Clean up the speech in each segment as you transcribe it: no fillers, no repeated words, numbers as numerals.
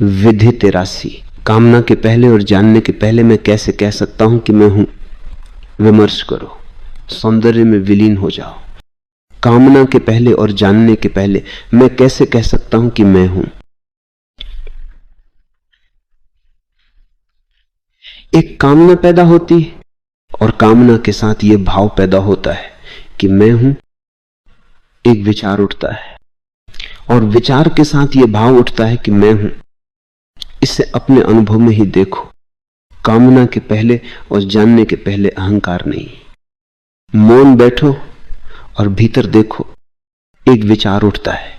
विधि तेरासी। कामना के पहले और जानने के पहले मैं कैसे कह सकता हूं कि मैं हूं। विमर्श करो, सौंदर्य में विलीन हो जाओ। कामना के पहले और जानने के पहले मैं कैसे कह सकता हूं कि मैं हूं। एक कामना पैदा होती है और कामना के साथ यह भाव पैदा होता है कि मैं हूं। एक विचार उठता है और विचार के साथ यह भाव उठता है कि मैं हूं। इसे अपने अनुभव में ही देखो। कामना के पहले और जानने के पहले अहंकार नहीं। मौन बैठो और भीतर देखो। एक विचार उठता है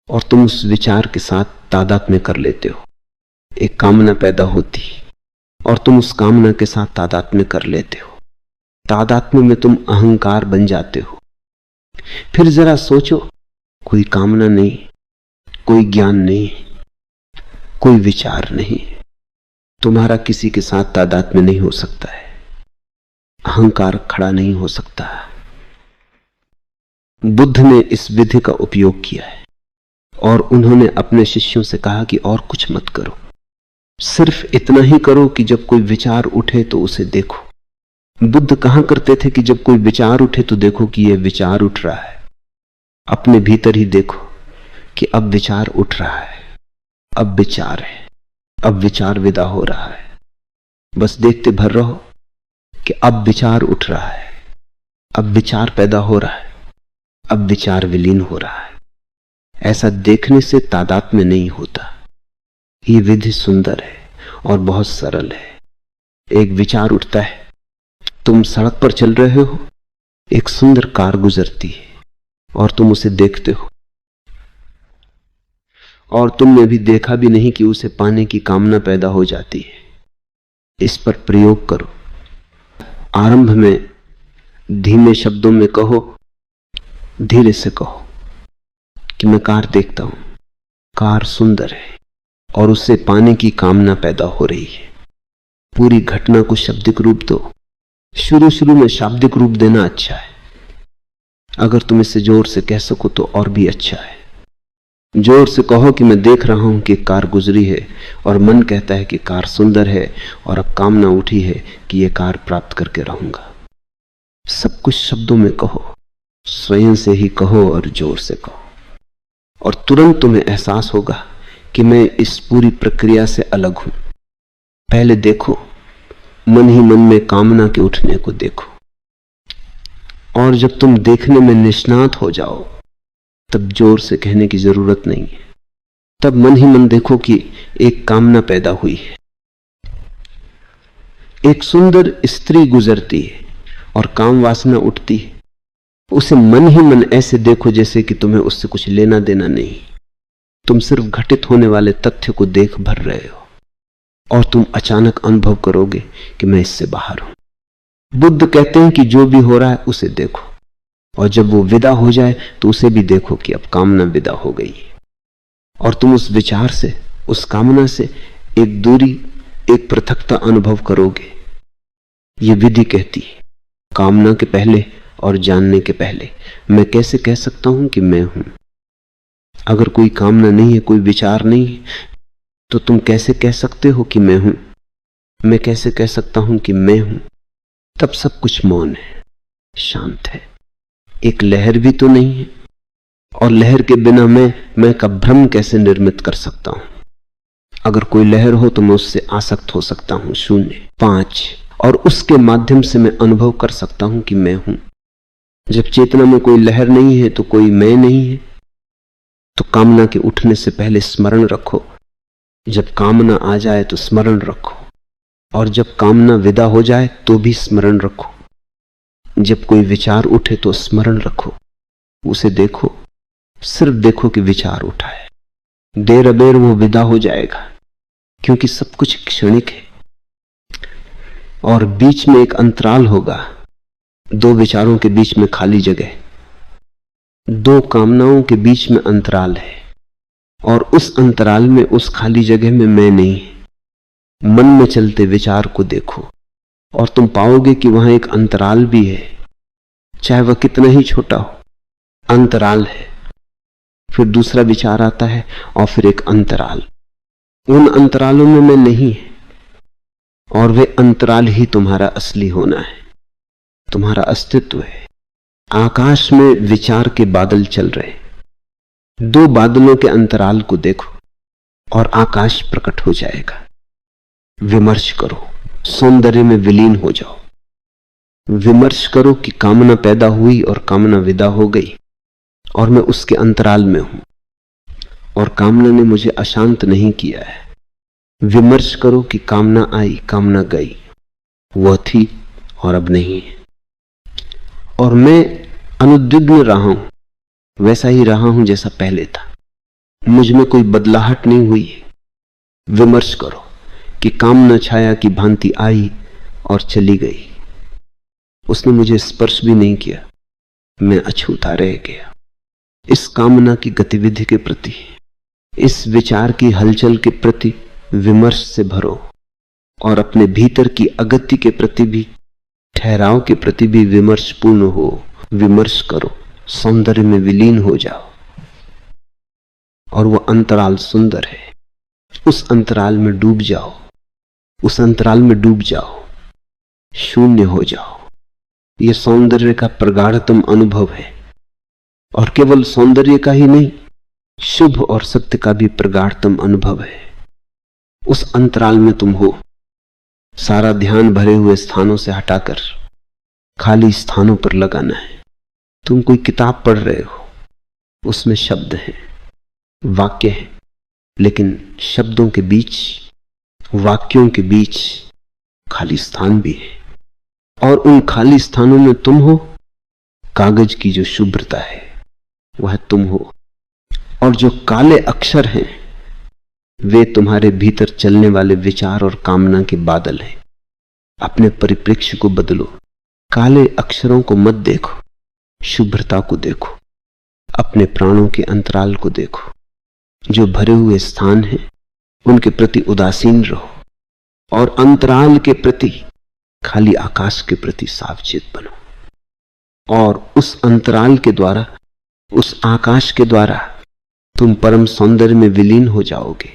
और तुम उस विचार के साथ तादात्म्य कर लेते हो। एक कामना पैदा होती है और तुम उस कामना के साथ तादात्म्य कर लेते हो। तादात्म्य में तुम अहंकार बन जाते हो। फिर जरा सोचो, कोई कामना नहीं, कोई ज्ञान नहीं, कोई विचार नहीं, तुम्हारा किसी के साथ तादात्म्य नहीं हो सकता है। अहंकार खड़ा नहीं हो सकता। बुद्ध ने इस विधि का उपयोग किया है और उन्होंने अपने शिष्यों से कहा कि और कुछ मत करो, सिर्फ इतना ही करो कि जब कोई विचार उठे तो उसे देखो। बुद्ध कहा करते थे कि जब कोई विचार उठे तो देखो कि यह विचार उठ रहा है। अपने भीतर ही देखो कि अब विचार उठ रहा है, अब विचार है, अब विचार विदा हो रहा है। बस देखते भर रहो कि अब विचार उठ रहा है, अब विचार पैदा हो रहा है, अब विचार विलीन हो रहा है। ऐसा देखने से तादात्म्य नहीं होता। ये विधि सुंदर है और बहुत सरल है। एक विचार उठता है, तुम सड़क पर चल रहे हो, एक सुंदर कार गुजरती है और तुम उसे देखते हो और तुमने भी देखा भी नहीं कि उसे पाने की कामना पैदा हो जाती है। इस पर प्रयोग करो। आरंभ में धीमे शब्दों में कहो, धीरे से कहो कि मैं कार देखता हूं, कार सुंदर है और उससे पाने की कामना पैदा हो रही है। पूरी घटना को शाब्दिक रूप दो। शुरू में शाब्दिक रूप देना अच्छा है। अगर तुम इसे जोर से कह सको तो और भी अच्छा है। जोर से कहो कि मैं देख रहा हूं कि कार गुजरी है और मन कहता है कि कार सुंदर है और अब कामना उठी है कि यह कार प्राप्त करके रहूंगा। सब कुछ शब्दों में कहो, स्वयं से ही कहो और जोर से कहो और तुरंत तुम्हें एहसास होगा कि मैं इस पूरी प्रक्रिया से अलग हूं। पहले देखो, मन ही मन में कामना के उठने को देखो और जब तुम देखने में निष्णात हो जाओ तब जोर से कहने की जरूरत नहीं है। तब मन ही मन देखो कि एक कामना पैदा हुई है। एक सुंदर स्त्री गुजरती है और काम वासना उठती है। उसे मन ही मन ऐसे देखो जैसे कि तुम्हें उससे कुछ लेना देना नहीं। तुम सिर्फ घटित होने वाले तथ्य को देख भर रहे हो और तुम अचानक अनुभव करोगे कि मैं इससे बाहर हूं। बुद्ध कहते हैं कि जो भी हो रहा है उसे देखो और जब वो विदा हो जाए तो उसे भी देखो कि अब कामना विदा हो गई और तुम उस विचार से, उस कामना से एक दूरी, एक पृथकता अनुभव करोगे। ये विधि कहती है, कामना के पहले और जानने के पहले मैं कैसे कह सकता हूं कि मैं हूं। अगर कोई कामना नहीं है, कोई विचार नहीं है, तो तुम कैसे कह सकते हो कि मैं हूं। मैं कैसे कह सकता हूं कि मैं हूं। तब सब कुछ मौन है, शांत है। एक लहर भी तो नहीं है और लहर के बिना मैं का भ्रम कैसे निर्मित कर सकता हूं। अगर कोई लहर हो तो मैं उससे आसक्त हो सकता हूं। 0, 5 और उसके माध्यम से मैं अनुभव कर सकता हूं कि मैं हूं। जब चेतना में कोई लहर नहीं है तो कोई मैं नहीं है। तो कामना के उठने से पहले स्मरण रखो, जब कामना आ जाए तो स्मरण रखो और जब कामना विदा हो जाए तो भी स्मरण रखो। जब कोई विचार उठे तो स्मरण रखो, उसे देखो, सिर्फ देखो कि विचार उठा है। देर अबेर वो विदा हो जाएगा क्योंकि सब कुछ क्षणिक है और बीच में एक अंतराल होगा। दो विचारों के बीच में खाली जगह, दो कामनाओं के बीच में अंतराल है और उस अंतराल में, उस खाली जगह में मैं नहीं। मन में चलते विचार को देखो और तुम पाओगे कि वहां एक अंतराल भी है, चाहे वह कितना ही छोटा हो। अंतराल है, फिर दूसरा विचार आता है और फिर एक अंतराल। उन अंतरालों में मैं नहीं है, और वे अंतराल ही तुम्हारा असली होना है, तुम्हारा अस्तित्व है। आकाश में विचार के बादल चल रहे, दो बादलों के अंतराल को देखो और आकाश प्रकट हो जाएगा। विमर्श करो, सौंदर्य में विलीन हो जाओ। विमर्श करो कि कामना पैदा हुई और कामना विदा हो गई, और मैं उसके अंतराल में हूं, और कामना ने मुझे अशांत नहीं किया है। विमर्श करो कि कामना आई, कामना गई, वह थी और अब नहीं है, और मैं अनुद्विग्न रहा हूं, वैसा ही रहा हूं जैसा पहले था। मुझ में कोई बदलाहट नहीं हुई है। विमर्श करो कि कामना छाया की भांति आई और चली गई, उसने मुझे स्पर्श भी नहीं किया, मैं अछूता रह गया। इस कामना की गतिविधि के प्रति, इस विचार की हलचल के प्रति विमर्श से भरो, और अपने भीतर की अगति के प्रति भी, ठहराव के प्रति भी विमर्श पूर्ण हो। विमर्श करो, सौंदर्य में विलीन हो जाओ, और वह अंतराल सुंदर है। उस अंतराल में डूब जाओ, उस अंतराल में डूब जाओ, शून्य हो जाओ। यह सौंदर्य का प्रगाढ़तम अनुभव है, और केवल सौंदर्य का ही नहीं, शुभ और सत्य का भी प्रगाढ़तम अनुभव है। उस अंतराल में तुम हो। सारा ध्यान भरे हुए स्थानों से हटाकर खाली स्थानों पर लगाना है। तुम कोई किताब पढ़ रहे हो, उसमें शब्द हैं, वाक्य हैं, लेकिन शब्दों के बीच, वाक्यों के बीच खाली स्थान भी है, और उन खाली स्थानों में तुम हो। कागज की जो शुभ्रता है वह तुम हो, और जो काले अक्षर हैं वे तुम्हारे भीतर चलने वाले विचार और कामना के बादल हैं। अपने परिप्रेक्ष्य को बदलो, काले अक्षरों को मत देखो, शुभ्रता को देखो, अपने प्राणों के अंतराल को देखो। जो भरे हुए स्थान हैं उनके प्रति उदासीन रहो, और अंतराल के प्रति, खाली आकाश के प्रति सावचेत बनो, और उस अंतराल के द्वारा, उस आकाश के द्वारा तुम परम सौंदर्य में विलीन हो जाओगे।